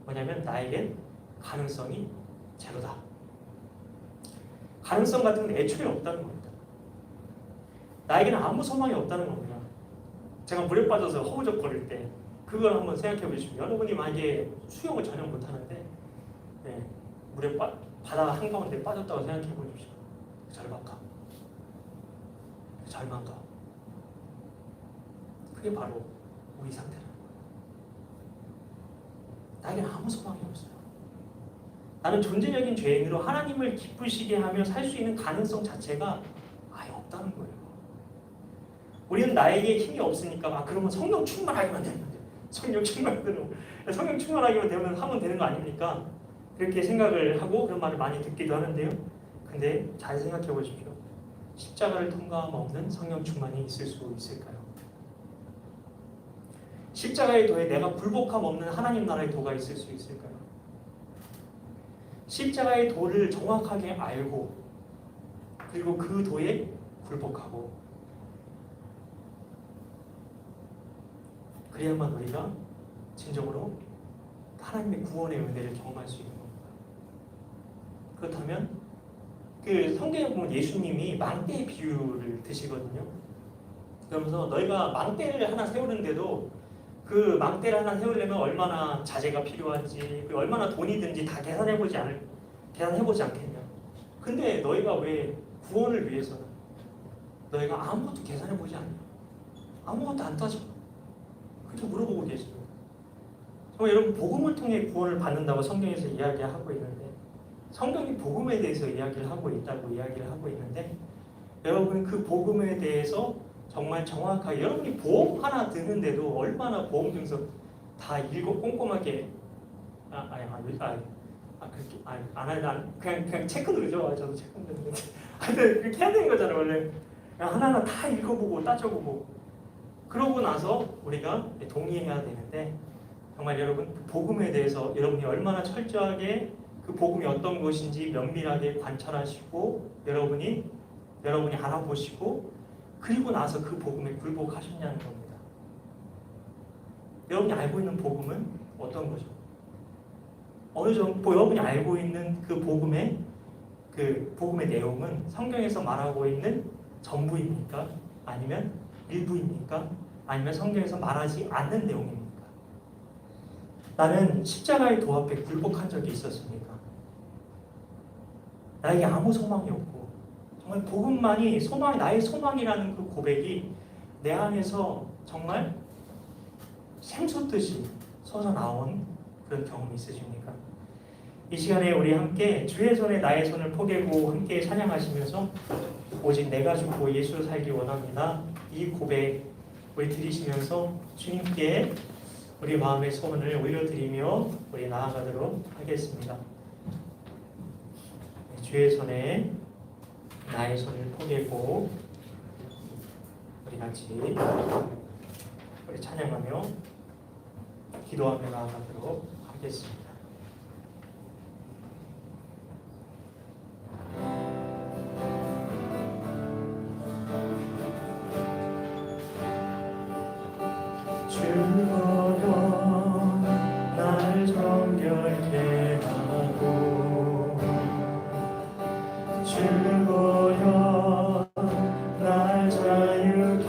뭐냐면 나에겐 가능성이 제로다. 가능성 같은 건 애초에 없다는 겁니다. 나에게는 아무 소망이 없다는 겁니다. 제가 물에 빠져서 허우적거릴 때 그걸 한번 생각해 보시면, 여러분이 만약에 수영을 전혀 못하는데 물에 바다 한가운데 빠졌다고 생각해 보십시오. 절박감, 절망감, 그게 바로 우리 상태라는 거예요. 나에게는 아무 소망이 없어요. 나는 존재적인 죄인으로 하나님을 기쁘시게 하며 살 수 있는 가능성 자체가 아예 없다는 거예요. 우리는 나에게 힘이 없으니까 그러면 성령 충만하기만 되면 돼요. 성령 충만하기만 되면 하면 되는 거 아닙니까? 그렇게 생각을 하고 그런 말을 많이 듣기도 하는데요. 근데 잘 생각해 보십시오. 십자가를 통과함 없는 성령 충만이 있을 수 있을까요? 십자가의 도에 내가 굴복함 없는 하나님 나라의 도가 있을 수 있을까요? 십자가의 도를 정확하게 알고 그리고 그 도에 굴복하고 그래야만 우리가 진정으로 하나님의 구원의 은혜를 경험할 수 있는 겁니다. 그렇다면 그 성경에 보면 예수님이 망대의 비유를 드시거든요. 그러면서 너희가 망대를 하나 세우는데도 그 망대를 하나 세우려면 얼마나 자재가 필요한지 얼마나 돈이 든지 다 계산해보지 않겠냐. 근데 너희가 왜 구원을 위해서는 너희가 아무것도 계산해보지 않냐. 아무것도 안 따져. 그렇게 물어보고 계십니다. 정말 여러분 복음을 통해 구원을 받는다고 성경에서 이야기하고 있는데 성경이 복음에 대해서 이야기를 하고 있는데 여러분 그 복음에 대해서 정말 정확하게 여러분이 보험 하나 드는데도 얼마나 보험증서 다 읽고 꼼꼼하게 그냥 체크 누르죠. 저도 체크 누르는데 근데 그렇게 해야 되는 거잖아요. 원래 그냥 하나하나 다 읽어보고 따져보고 그러고 나서 우리가 동의해야 되는데 정말 여러분 복음에 대해서 여러분이 얼마나 철저하게 그 복음이 어떤 것인지 면밀하게 관찰하시고 여러분이 알아보시고 그리고 나서 그 복음에 굴복하셨냐는 겁니다. 여러분이 알고 있는 복음은 어떤 거죠? 어느 정도 여러분이 알고 있는 그 복음의 내용은 성경에서 말하고 있는 전부입니까? 아니면 일부입니까? 아니면 성경에서 말하지 않는 내용입니까? 나는 십자가의 도 앞에 굴복한 적이 있었습니까? 나에게 아무 소망이 없고 정말 복음만이 나의 소망이라는 그 고백이 내 안에서 정말 샘솟듯이 솟아나온 그런 경험이 있으십니까? 이 시간에 우리 함께 주의 손에 나의 손을 포개고 함께 찬양하시면서 오직 내가 죽고 예수로 살기 원합니다. 이 고백 우리 드리시면서 주님께 우리 마음의 소원을 올려드리며 우리 나아가도록 하겠습니다. 주의 손에 나의 손을 포개고 우리 같이 우리 찬양하며 기도하며 나아가도록 하겠습니다. 주여 날 정결케 하고 주여 날 자유케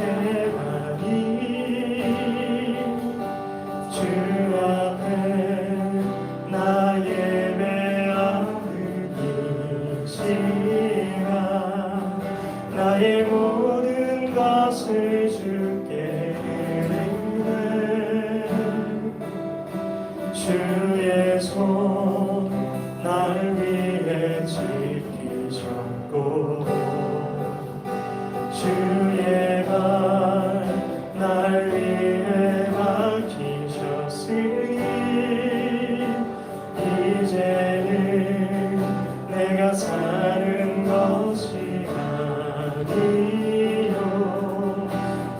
하니 주 앞에 나 예배하는 이 시간 나의 모든 것을 주께 주의 손 날 위해 지키셨고 주의 발 날 위해 막히셨으니 이제는 내가 사는 것이 아니요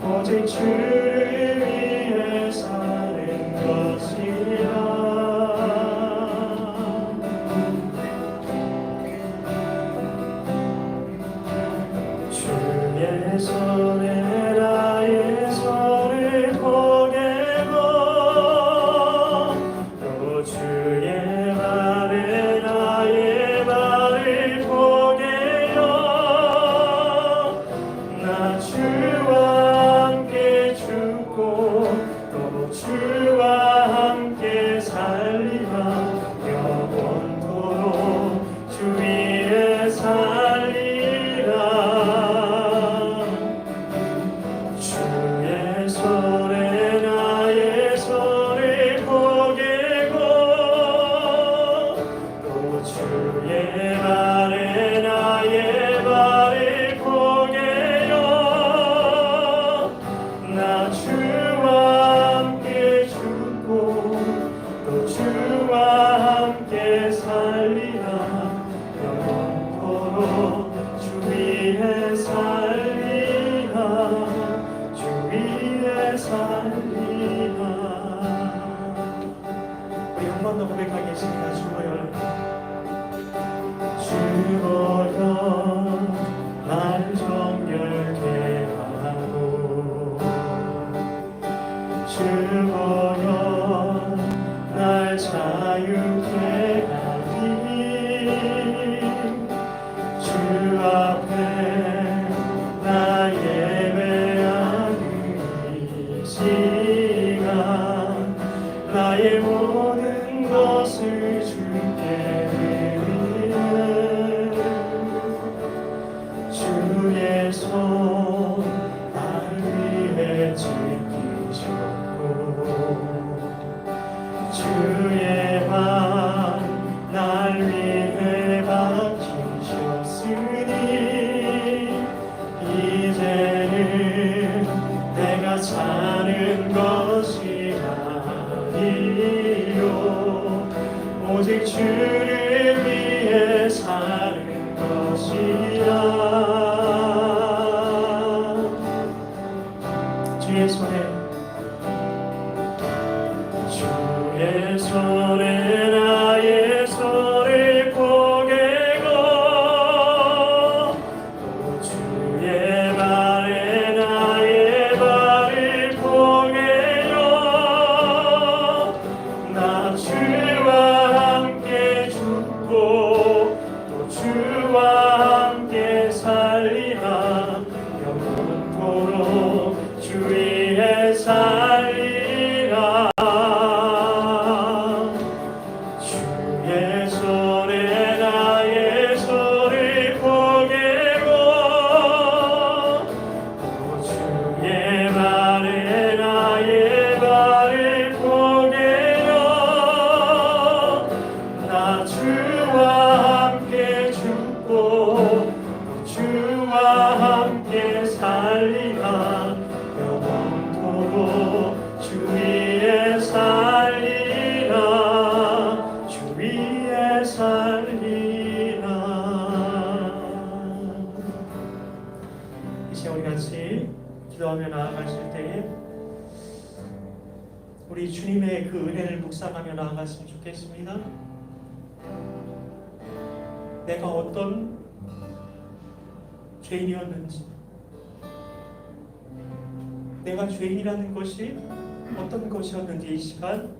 오직 주를 위해 사는 것이라. 주의 손에 나의 손을 포개고 또 주의 발에 나의 발을 포개요 나 주와 함께 죽고 또 주와 함께 살리라 영원토록 주 위에 살리라. 주의 손에 나의 손을 포개고 또 주의 발에 나의 발을 포개요 나 주와 함께 죽고 또 주와 함께 살리라 영원토록 주 위에 살리라. 한번 고백하겠습니다. 주여 날 정결케 하고 주여 날 자유케 하니 주 앞에 나 예배하는 이 시간 나의 모든 것을 주께 드리네 주의 손 나를 위해 지키셨고 주의 발 날 위해 박히셨으니 이제는 내가 사는 것이 아니요 오직 주를 위해 사는 것이야 주의 손에 나의 손을 포개고 또 주의 발에 나의 발을 포개요 나 주와 함께 죽고 또 주와 함께 살리라 영원토록 주 위에 살리라 주의 손에 나의 손을 포개고 또 주의 발에 나의 발을 포개요 나 주와 함께 죽고 또 주와 함께 살리라 영원토록 주 위에 살리라 주 위에 살리라 이제 우리 같이 기도하며 나아가실 때에 우리 주님의 그 은혜를 묵상하며 나아갔으면 좋겠습니다. 내가 어떤 죄인이었는지 내가 죄인이라는 것이 어떤 것이었는지 이 시간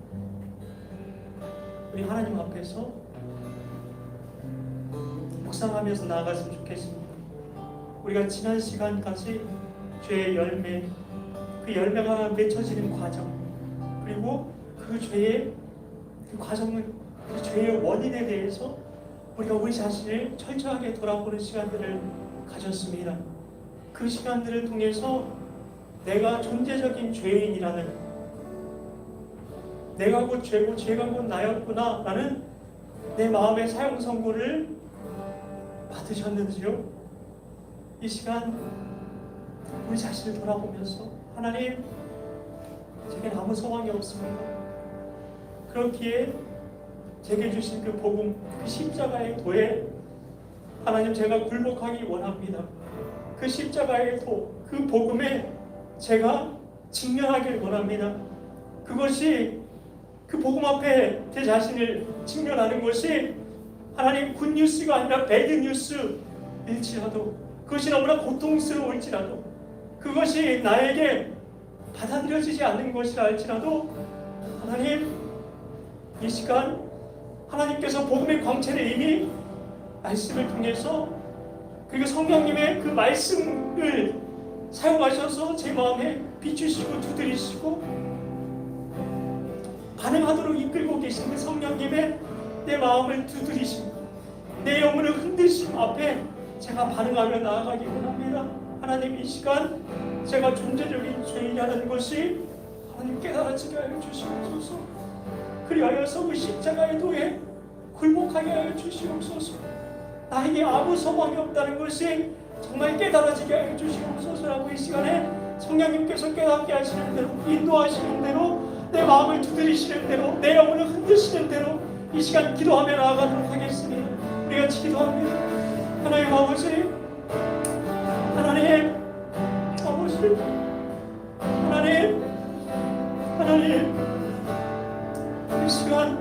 우리 하나님 앞에서 묵상하면서 나아갔으면 좋겠습니다. 우리가 지난 시간까지 죄의 열매, 그 열매가 맺혀지는 과정, 그리고 그 죄의 그 과정은 그 죄의 원인에 대해서 우리가 우리 자신을 철저하게 돌아보는 시간들을 가졌습니다. 그 시간들을 통해서 내가 존재적인 죄인이라는 내가 곧 죄고 죄가 곧 나였구나 라는 내 마음의 사형 선고를 받으셨는지요? 이 시간 우리 자신을 돌아보면서 하나님 제겐 아무 소망이 없습니다. 그렇기에 제게 주신 그 복음, 그 십자가의 도에 하나님 제가 굴복하기 원합니다. 그 십자가의 도, 그 복음에 제가 직면하길 원합니다. 그것이 그 복음 앞에 제 자신을 직면하는 것이 하나님 굿뉴스가 아니라 배드뉴스일지라도 그것이 너무나 고통스러울지라도 그것이 나에게 받아들여지지 않는 것이라 할지라도 하나님 이 시간 하나님께서 복음의 광채를 이미 말씀을 통해서 그리고 성령님의 그 말씀을 사용하셔서 제 마음에 비추시고 두드리시고 반응하도록 이끌고 계신 그 성령님의 내 마음을 두드리심 내 영혼을 흔드심 앞에 제가 반응하며 나아가기 원합니다. 하나님 이 시간 제가 존재적인 죄인이라는 것이 하나님 깨달아지게 하여 주시옵소서. 그리하여서 그 십자가의 도에 굴복하게 하여 주시옵소서. 나에게 아무 소망이 없다는 것이 정말 깨달아지게 하여 주시옵소서라고 이 시간에 성령님께서 깨닫게 하시는 대로 인도하시는 대로 내 마음을 두드리시는 대로 내 영혼을 흔드시는 대로 이 시간 기도하며 나아가도록 하겠습니다. 우리 같이 기도합니다. 하나님 아버지 하나님 아버지 하나님 이 시간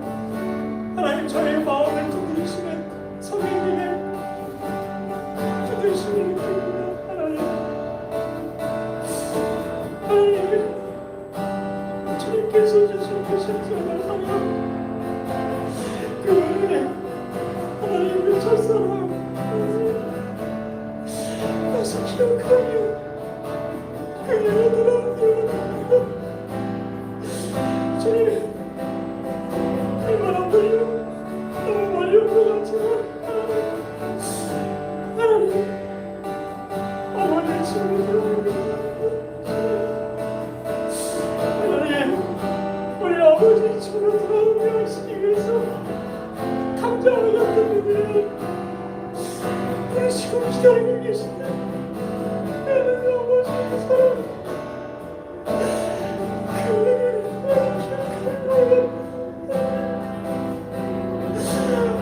돌아오게 하시기 위해서 감정하였던 분들을 부르시고 기다리고 계신다. 나는 아버지의 사랑 그 은혜를 기억하고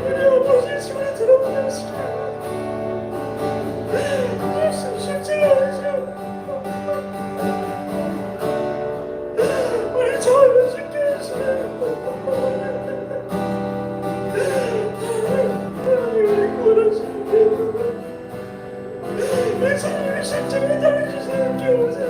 우리 아버지의 집을 들어오게 하시기 예수 쉽지 않으시오. 우리 저를 죽게 하시오. 우리 구원하시는 예수님의 십자가에 달려주세요. 기호세요.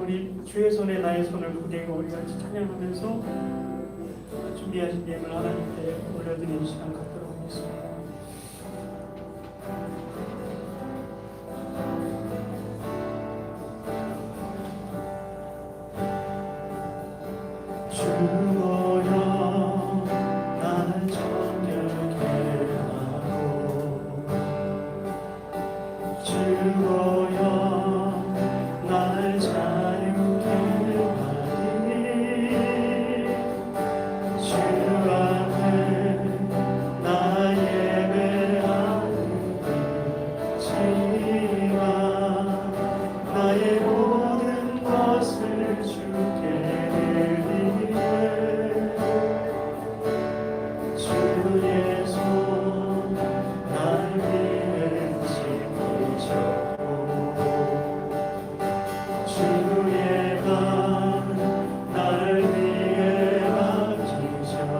우리 주의 손에 나의 손을 부대고 우리 같이 찬양하면서 준비하신 예물 하나님께 올려드리는 시간 갖도록 하겠습니다. 주의 발 나를 위해 맡기셨으니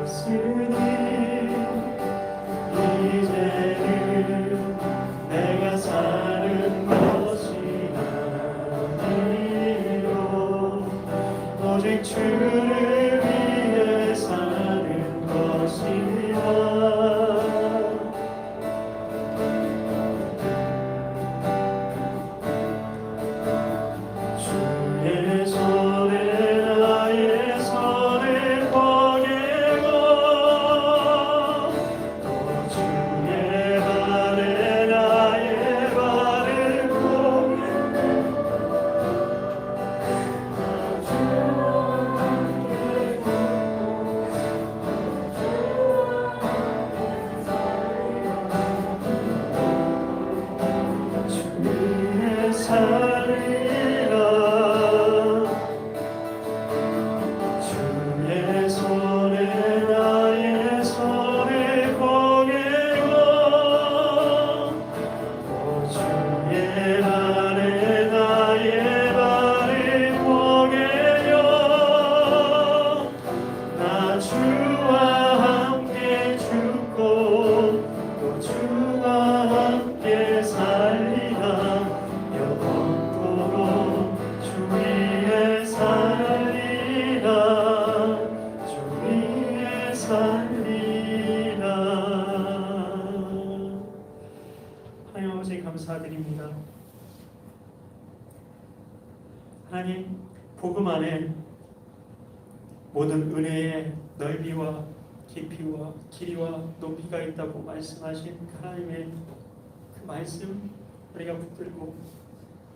주의 손에 나의 손을 보내고 또 주의 발에 나의 발을 주의 살리라 주의 손에 나의 손을 보내고 또 주의 발에 나의 발을 보내려 나 주와 함께 죽고 또 주와 함께 살리라 영원토록 주 위에 살리라 주 위에 살리라. 하나님 아버지 감사드립니다. 하나님 복음 안에 모든 은혜의 넓이와 깊이와 길이와 높이가 있다고 말씀하신 하나님의 그 말씀 우리가 붙들고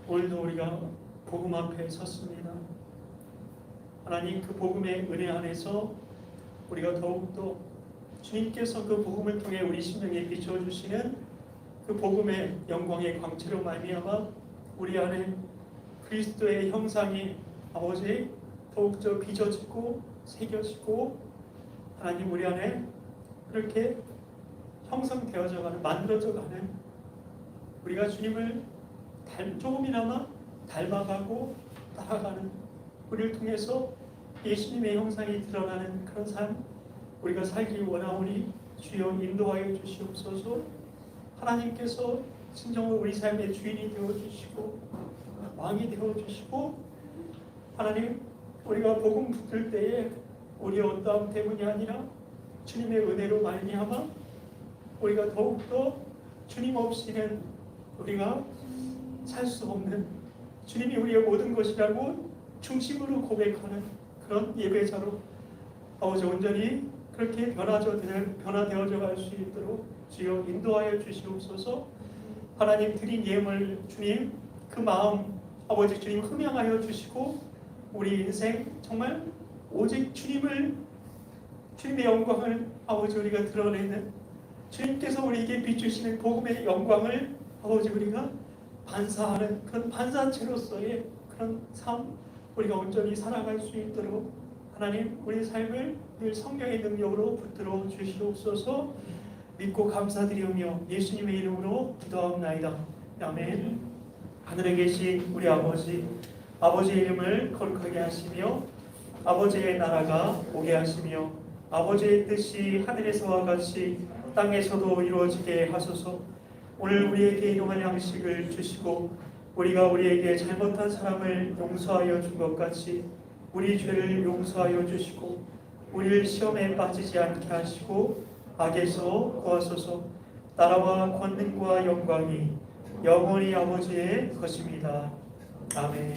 오늘도 우리가 복음 앞에 섰습니다. 하나님 그 복음의 은혜 안에서 우리가 더욱더 주님께서 그 복음을 통해 우리 심령에 비춰주시는 그 복음의 영광의 광채로 말미암아 우리 안에 그리스도의 형상이 아버지 더욱더 빚어지고 새겨지고 하나님 우리 안에 그렇게 형성되어져가는 만들어져가는 우리가 주님을 조금이나마 닮아가고 따라가는 우리를 통해서 예수님의 형상이 드러나는 그런 삶 우리가 살기 원하오니 주여 인도하여 주시옵소서. 하나님께서 진정으로 우리 삶의 주인이 되어주시고 왕이 되어주시고 하나님 우리가 복음 붙들 때에 우리의 어떠함 때문이 아니라 주님의 은혜로 말미암아 우리가 더욱더 주님 없이는 우리가 살 수 없는 주님이 우리의 모든 것이라고 중심으로 고백하는 그런 예배자로 아버지 온전히 그렇게 변화되어져 갈 수 있도록 주여 인도하여 주시옵소서. 하나님 드린 예물 주님 그 마음 아버지 주님 흠양하여 주시고 우리 인생 정말 오직 주님의 영광을 아버지 우리가 드러내는 주님께서 우리에게 비추시는 복음의 영광을 아버지 우리가 반사하는 그런 반사체로서의 그런 삶 우리가 온전히 살아갈 수 있도록 하나님 우리 삶을 늘 성령의 능력으로 붙들어 주시옵소서. 믿고 감사드리오며 예수님의 이름으로 기도하옵나이다. 아멘. 하늘에 계신 우리 아버지의 이름을 거룩하게 하시며 아버지의 나라가 오게 하시며 아버지의 뜻이 하늘에서와 같이 땅에서도 이루어지게 하소서. 오늘 우리에게 일용할 양식을 주시고 우리가 우리에게 잘못한 사람을 용서하여 준 것 같이 우리 죄를 용서하여 주시고 우리를 시험에 빠지지 않게 하시고 악에서 구하소서. 나라와 권능과 영광이 영원히 아버지의 것입니다. 아멘.